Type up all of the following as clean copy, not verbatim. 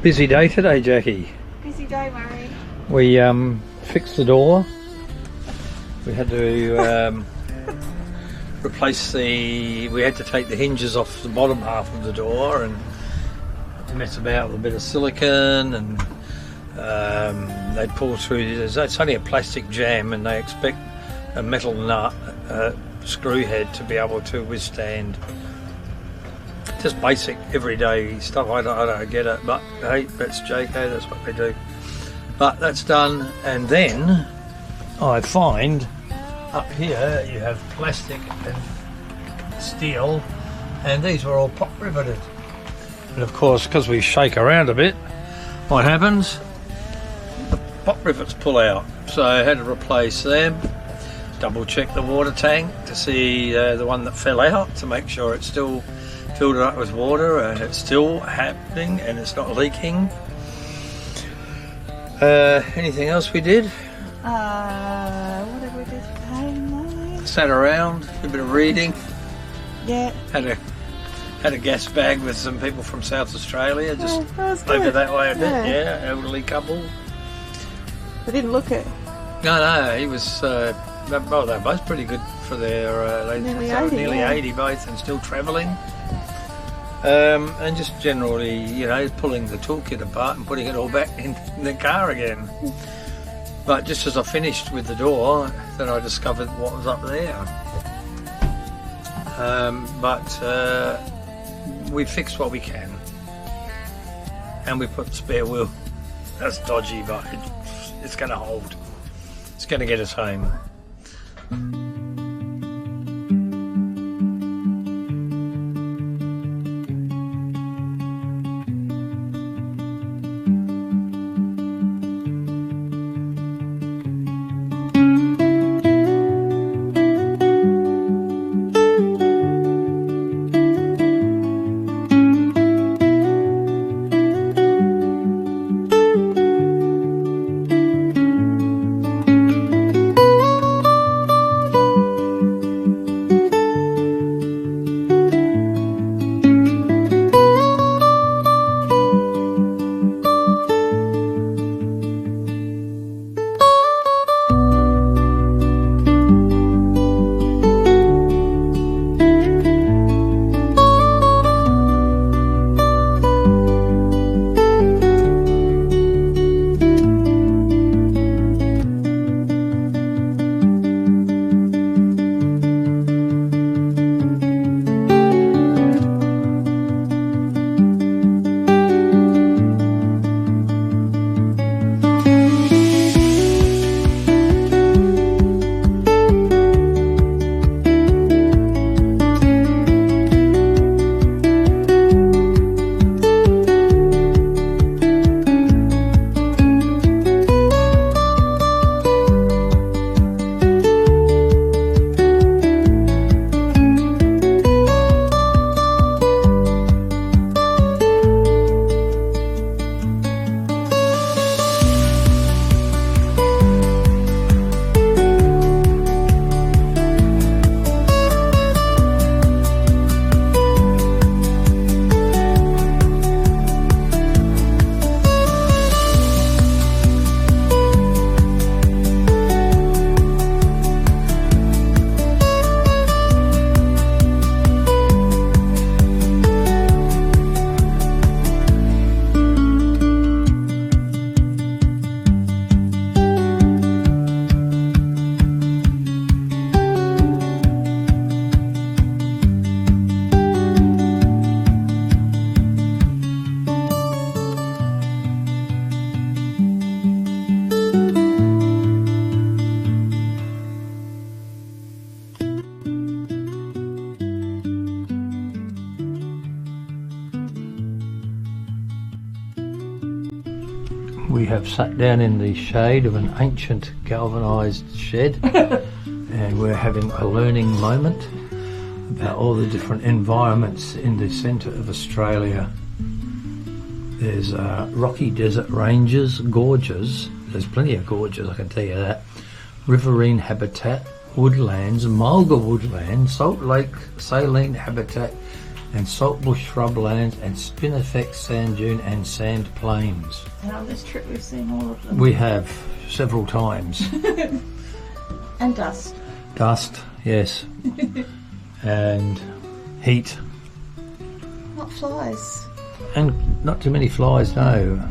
Busy day today, Jackie. Busy day, Murray. We fixed the door. We had to replace we had to take the hinges off the bottom half of the door and mess about with a bit of silicone, and they'd pull through. It's only a plastic jam, and they expect a metal nut, screw head, to be able to withstand just basic everyday stuff. I don't get it, but hey, that's JK, that's what they do. But that's done, and then I find up here you have plastic and steel, and these were all pop riveted. And of course, because we shake around a bit, what happens? The pop rivets pull out. So I had to replace them, double check the water tank to see the one that fell out, to make sure it's still filled it up with water and it's still happening and it's not leaking. Anything else we did? What did we do today? Sat around, did a bit of reading. Yeah. Had a gas bag with some people from South Australia, just over that way a bit. Yeah, elderly couple. They didn't look it. No, he was. Well, they're both pretty good for their. Nearly 80 both, and still travelling. And just generally, pulling the toolkit apart and putting it all back in the car again. But just as I finished with the door, then I discovered what was up there. But we fixed what we can, and we put the spare wheel. That's dodgy, but it's going to hold. It's going to get us home. We have sat down in the shade of an ancient galvanised shed and we're having a learning moment about all the different environments in the centre of Australia. There's rocky desert ranges, gorges, there's plenty of gorges, I can tell you that, riverine habitat, woodlands, mulga woodland, salt lake, saline habitat, and saltbush shrublands and spinifex sand dune and sand plains. And on this trip we've seen all of them. We have several times. And dust. Dust, yes. And heat. Not flies. And not too many flies, no.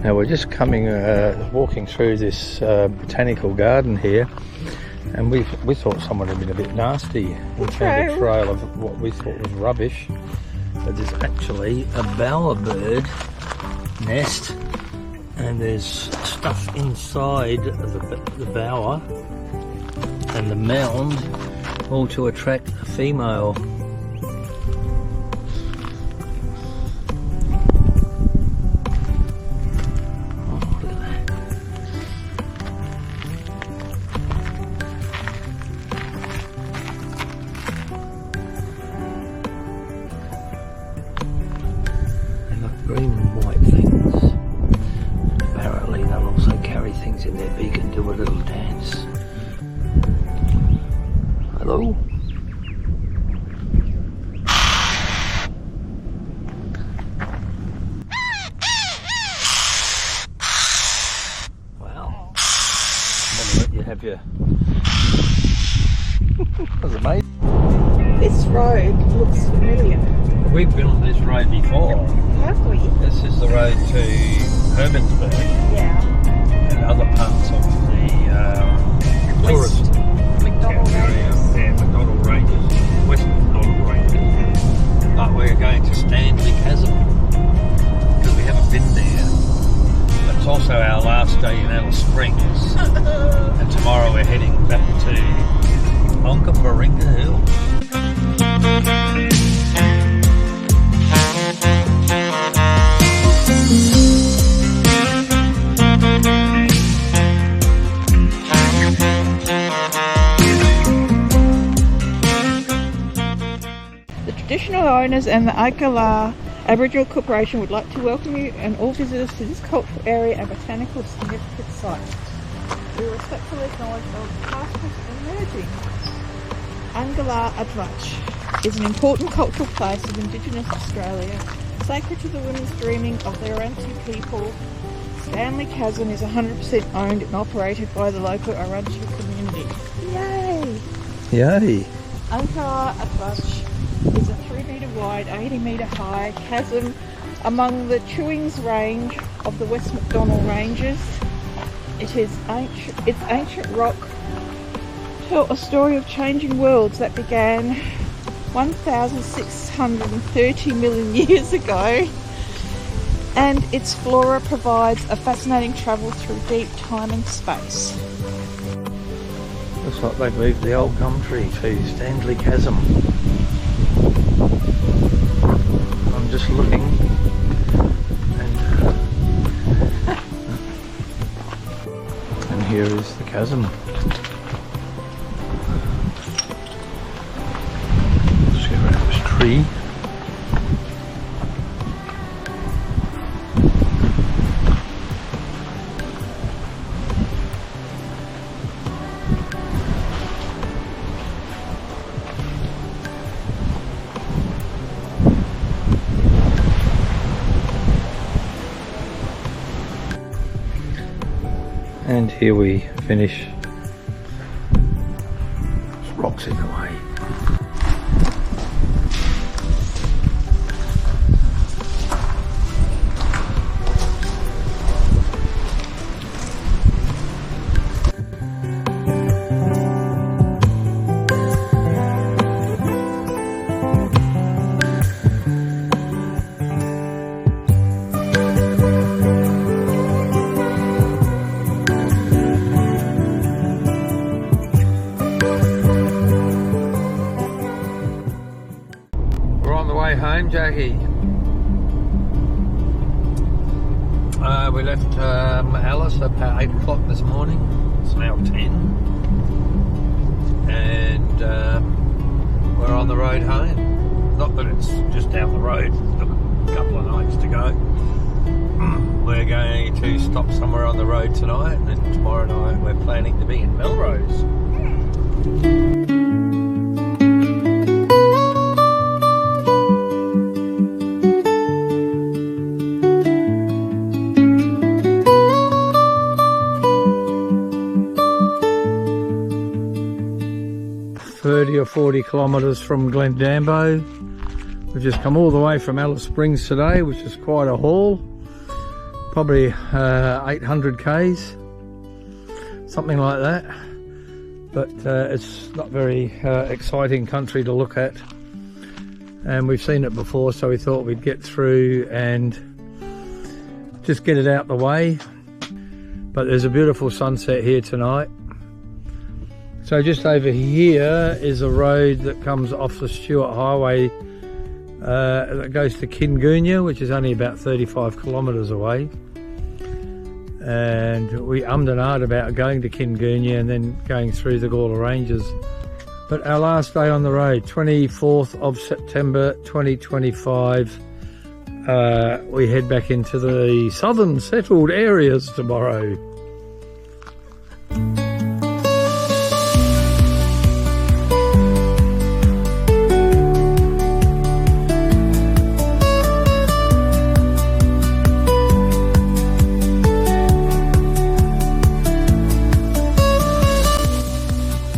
Now we're just walking through this botanical garden here, and we thought someone had been a bit nasty. We found a trail of what we thought was rubbish, but there's actually a bowerbird nest, and there's stuff inside the bower and the mound, all to attract a female. Green and white things. Apparently they'll also carry things in their beak and do a little dance. Hello? Wow. I'm gonna let you have your... That was amazing. This road looks familiar. We've been on this road before. Have we? This is the road to Hermansburg Yeah. and other parts of the tourist McDonald area. Ranges. Yeah, McDonald Ranges, West McDonald Ranges. But we're going to Stanley Chasm because we haven't been there. It's also our last day in Alice Springs, and tomorrow we're heading back to Onkaparinga Hill. The traditional owners and the Iv'e Aboriginal Corporation would like to welcome you and all visitors to this cultural area and botanical significant site. We respectfully acknowledge elders past, present and emerging. Angala Advach is an important cultural place of Indigenous Australia, sacred to the women's dreaming of their Arantu people. Stanley Chasm is 100% owned and operated by the local Arantu community. Yay! Yay! Angala Advach is a 3 metre wide, 80 metre high chasm among the Chewings Range of the West McDonald Ranges. Its ancient rock tell a story of changing worlds that began 1,630 million years ago, and its flora provides a fascinating travel through deep time and space. Looks like they've moved the old gum tree to Stanley Chasm. I'm just looking, and here is the chasm. Let's get around this tree. And here we finish. There's rocks in the way. Home, Jackie. We left Alice about 8 o'clock this morning. It's now 10, and we're on the road home. Not that it's just down the road, a couple of nights to go. We're going to stop somewhere on the road tonight, and then tomorrow night we're planning to be in Melrose. 30 or 40 kilometres from Glendambo. We've just come all the way from Alice Springs today, which is quite a haul. Probably 800 k's, something like that. But it's not very exciting country to look at. And we've seen it before, so we thought we'd get through and just get it out the way. But there's a beautiful sunset here tonight. So just over here is a road that comes off the Stewart Highway that goes to Kingunya, which is only about 35 kilometres away. And we ummed and ahed about going to Kingunya and then going through the Gawler Ranges. But our last day on the road, 24th of September 2025, we head back into the southern settled areas tomorrow.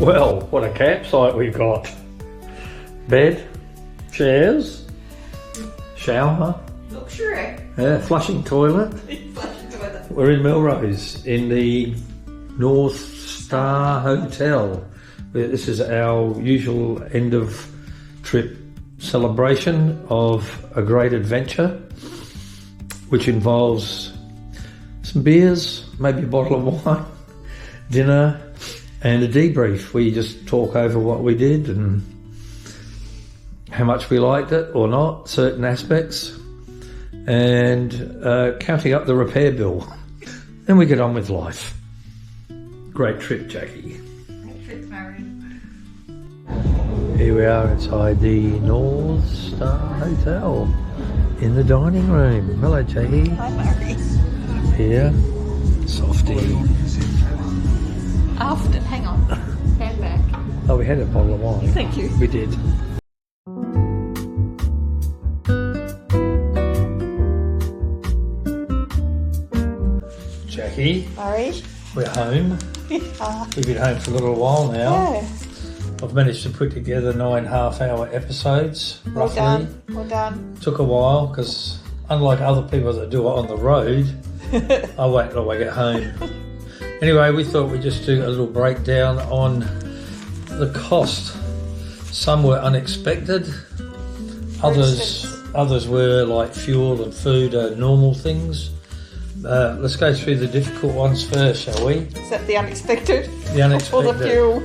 Well, what a campsite we've got. Bed, chairs, shower. Luxury. Yeah, flushing toilet. We're in Melrose in the North Star Hotel. This is our usual end of trip celebration of a great adventure, which involves some beers, maybe a bottle of wine, dinner, and a debrief. We just talk over what we did and how much we liked it or not, certain aspects, and counting up the repair bill. Then we get on with life. Great trip, Jackie. Great trip, Murray. Here we are inside the North Star Hotel in the dining room. Hello, Jackie. Hi, Murray. Here, softy. After, hang on, stand back. Oh, we had a bottle of wine. Thank you. We did. Jackie, Murray? we're home. We've been home for a little while now. Yeah. I've managed to put together 9 half-hour episodes, Well roughly. done. Well done. Took a while because, unlike other people that do it on the road, I wait till I get home. Anyway, we thought we'd just do a little breakdown on the cost. Some were unexpected, others were like fuel and food are normal things. Let's go through the difficult ones first, shall we? Is that the unexpected? The unexpected. Or the fuel?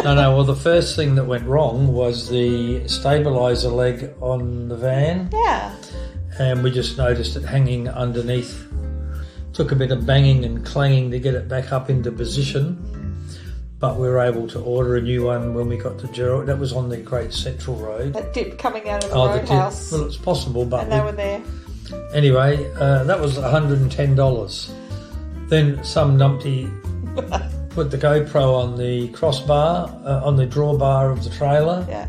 No, well, the first thing that went wrong was the stabiliser leg on the van. Yeah. And we just noticed it hanging underneath. Took a bit of banging and clanging to get it back up into position, but we were able to order a new one when we got to Gerald. That was on the Great Central Road. That dip coming out of the The roadhouse. dip. Well, it's possible, but And they were there. anyway, that was $110. Then some numpty put the GoPro on the crossbar, on the drawbar of the trailer, Yeah.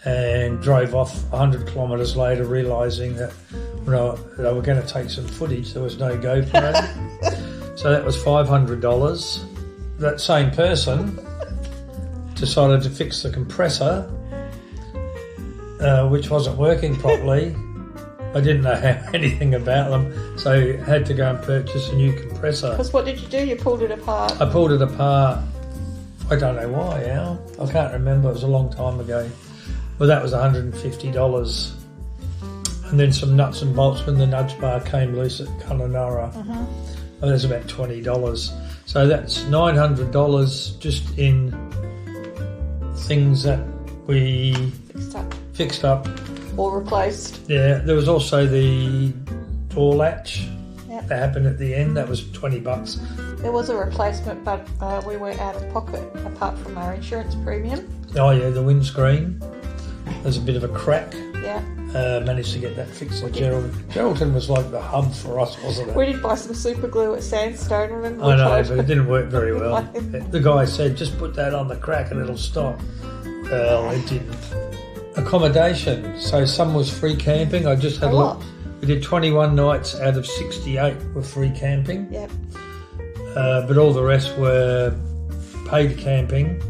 and drove off 100 kilometres later, realising that they were going to take some footage. There was no GoPro. So that was $500. That same person decided to fix the compressor, which wasn't working properly. I didn't know anything about them, so had to go and purchase a new compressor. Because what did you do? You pulled it apart. I pulled it apart. I don't know why, Al. I can't remember. It was a long time ago. Well, that was $150. And then some nuts and bolts when the nudge bar came loose at Kununurra. Well, that's about $20. So that's $900 just in things that we fixed up. Or replaced. Yeah, there was also the door latch. Yep. That happened at the end. That was $20. There was a replacement, but we were out of pocket apart from our insurance premium. Oh yeah, the windscreen. There's a bit of a crack. Yeah. Managed to get that fixed at Geraldton was like the hub for us, wasn't it? We did buy some super glue at Sandstone, remember? I know, but it didn't work very well. The guy said, just put that on the crack and it'll stop. Well, it didn't. Accommodation. So some was free camping. I just had a look. We did 21 nights out of 68 were free camping. Yep. But all the rest were paid camping.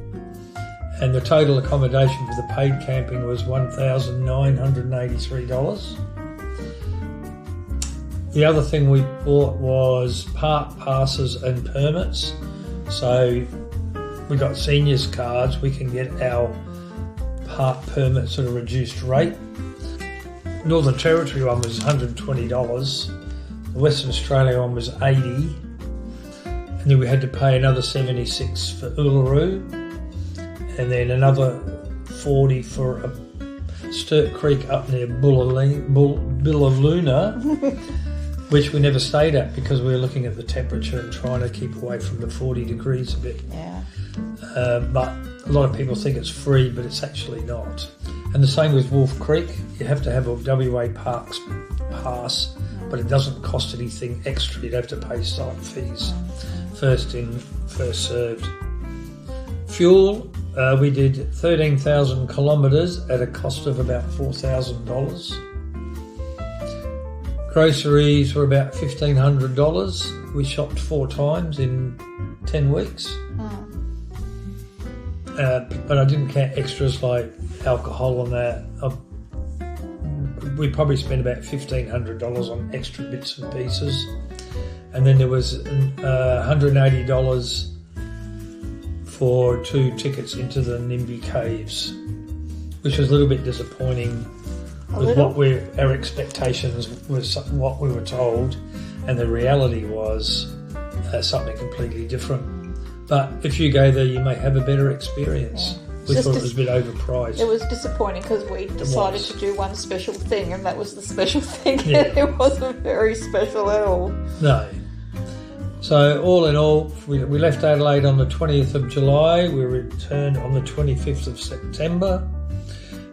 And the total accommodation for the paid camping was $1,983. The other thing we bought was park passes and permits. So we got seniors cards, we can get our park permits at a reduced rate. Northern Territory one was $120, the Western Australia one was $80, and then we had to pay another $76 for Uluru, and then another $40 for a Sturt Creek up near Billaluna, which we never stayed at because we were looking at the temperature and trying to keep away from the 40 degrees a bit. Yeah. But a lot of people think it's free, but it's actually not. And the same with Wolf Creek. You have to have a WA Parks pass, but it doesn't cost anything extra. You'd have to pay site fees. First in, first served. Fuel, we did 13,000 kilometres at a cost of about $4,000. Groceries were about $1,500. We shopped 4 times in 10 weeks. But I didn't count extras like alcohol on that. We probably spent about $1,500 on extra bits and pieces. And then there was $180 for 2 tickets into the Nimby Caves, which was a little bit disappointing with our expectations was what we were told, and the reality was something completely different. But if you go there, you may have a better experience. We thought it was a bit overpriced. It was disappointing because we decided to do one special thing, and that was the special thing. Yeah. It wasn't very special at all. No. So all in all, we left Adelaide on the 20th of July. We returned on the 25th of September,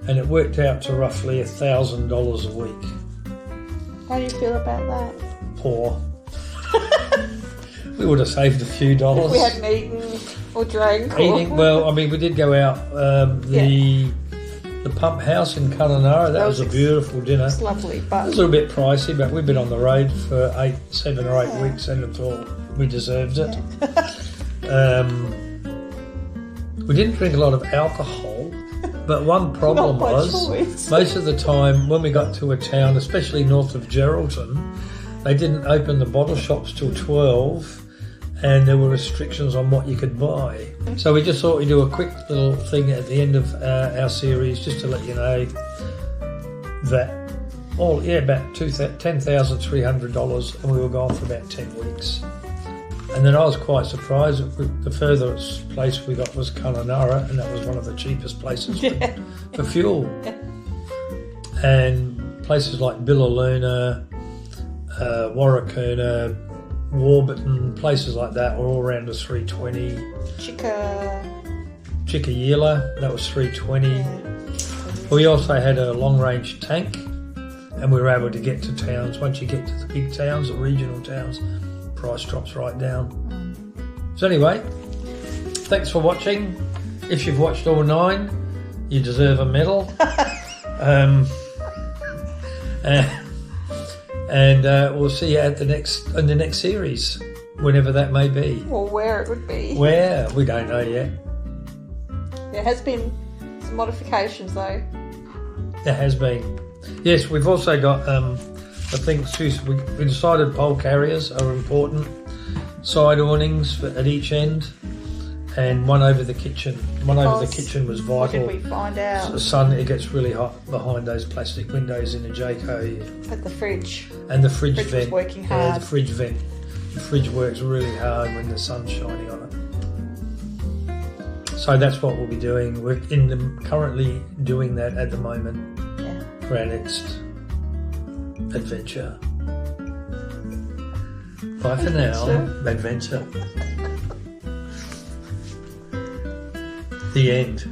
and it worked out to roughly $1,000 a week. How do you feel about that? Poor. We would have saved a few dollars. If we hadn't eaten or drank. Well, I mean, we did go out. The pump house in Kununurra, that was a beautiful dinner. It's lovely, but it was a little bit pricey, but we've been on the road for 7 or 8 weeks and I thought we deserved it. We didn't drink a lot of alcohol, but one problem was most of the time when we got to a town, especially north of Geraldton, they didn't open the bottle shops till 12. And there were restrictions on what you could buy. So we just thought we'd do a quick little thing at the end of our series just to let you know that about $10,300, and we were gone for about 10 weeks. And then I was quite surprised that the furthest place we got was Kununurra, and that was one of the cheapest places for fuel. And places like Billaluna, Warracoona, Warburton, places like that were all around the 320. Chickayeela, that was 320. Yeah. We also had a long-range tank, and we were able to get to towns. Once you get to the big towns, the regional towns, price drops right down. So anyway, thanks for watching. If you've watched all 9, you deserve a medal. And we'll see you at in the next series, whenever that may be. Or where it would be. Where? We don't know yet. There has been some modifications though. There has been. Yes, we've also got the things too. We decided pole carriers are important. Side awnings at each end. And one over the kitchen. Over the kitchen was vital. What did we find out? So the sun, it gets really hot behind those plastic windows in the Jayco. At the fridge. And the fridge vent. Was working hard. Yeah, the fridge vent. The fridge works really hard when the sun's shining on it. So that's what we'll be doing. We're currently doing that at the moment for our next adventure. Bye for now. Adventure. The end.